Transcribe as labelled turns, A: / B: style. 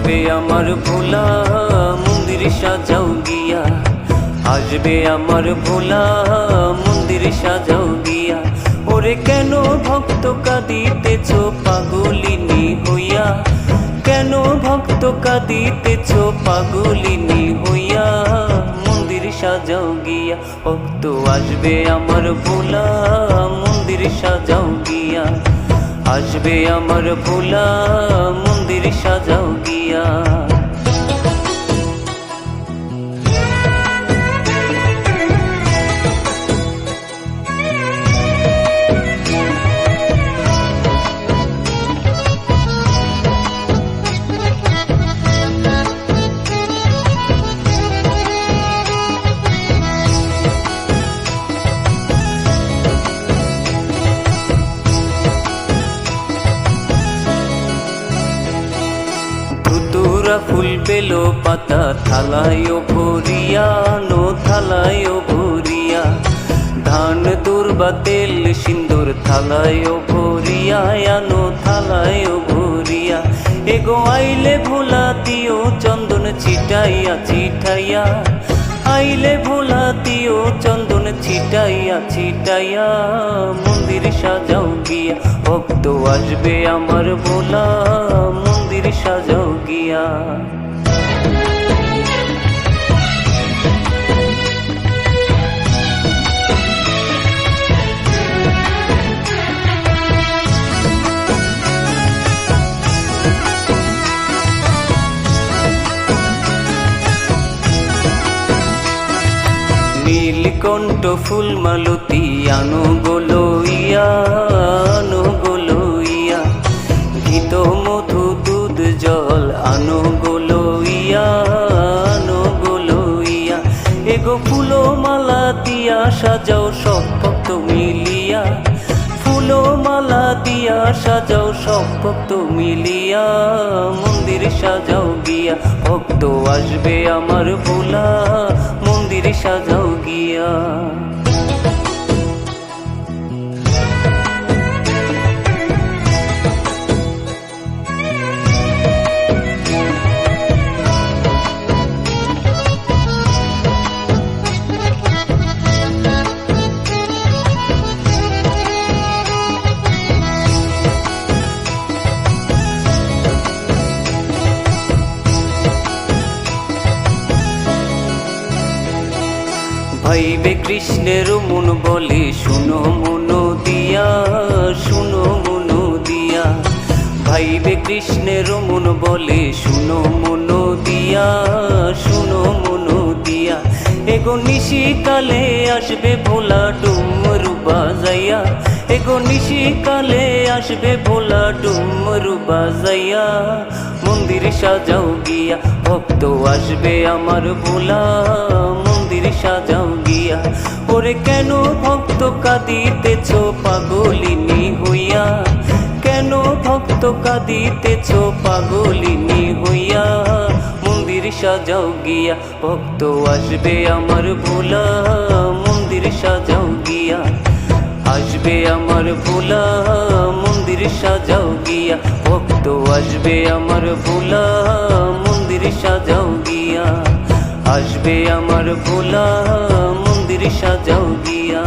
A: আসবে আমার ভোলা মন্দির সাজাও গিয়া, আসবে আমার ভোলা মন্দির সাজাও গিয়া। ওরে কেন ভক্ত কাঁদিতেছ পাগলিনী হইয়া, কেন ভক্ত কাঁদিতেছ পাগলিনী হইয়া, মন্দির সাজাও গিয়া। ভক্ত আসবে আমার ভোলা মন্দির সাজাও গিয়া, আসবে আমার ভোলা মন্দির সাজাও গিয়া। ফুল বেলো পাতা থালায় ভরিয়া, নো থালায় ভরিয়া, ধান দুর্বা তেল সিন্দুর থালায় ভরিয়া, নো থালায় ভরিয়া। এগো আইলে ভোলা দিও চন্দন ছিটাইয়া ছিটাইয়া, আইলে ভোলা দিও চন্দন ছিটাইয়া ছিটাইয়া, মন্দির সাজাও গিয়া। ভক্ত আসবে আমার ভোলা মন্দির সাজাও গিয়া। নীলকণ্ঠ ফুল মালতী আনো গোলইয়া, আনো গোলইয়া, ঘিত মধু দুধ জল আনো গোলইয়া, আনো গোলইয়া। এগো ফুলো মালা দিয়া সাজাও সব ভক্ত মিলিয়া, ফুলো মালা দিয়া সাজাও সব ভক্ত মিলিয়া, মন্দির সাজাও গিয়া। ভক্ত আসবে আমার ভোলা মন্দির সাজাও গিয়া। ভাইবে কৃষ্ণের মন বলে শুনো মন দিয়া, শুনো মন দিয়া, ভাইবে কৃষ্ণের মন বলে শুনো মন দিয়া, শুনো মন দিয়া। এগো নিশিকালে আসবে ভোলা ডুমরু বাজাইয়া, এগো নিশিকালে আসবে ভোলা ডুমরু বাজাইয়া, মন্দির সাজাও গিয়া। ভক্ত আসবে আমার ভোলা মন্দির সাজাও গিয়া। ওরে কেন ভক্ত কাঁদিতেছ পাগলিনী হইয়া, কেন ভক্ত কাঁদিতেছ পাগলিনী হইয়া, মন্দির সাজাও গিয়া। ভক্ত আসবে আমার ভোলা মন্দির সাজাও গিয়া, আসবে আমার ভোলা মন্দির সাজাও গিয়া। ভক্ত আসবে আমার ভোলা মন্দির সাজাও গিয়া, আসবে আমার ভোলা মন্দির সাজাও গিয়া।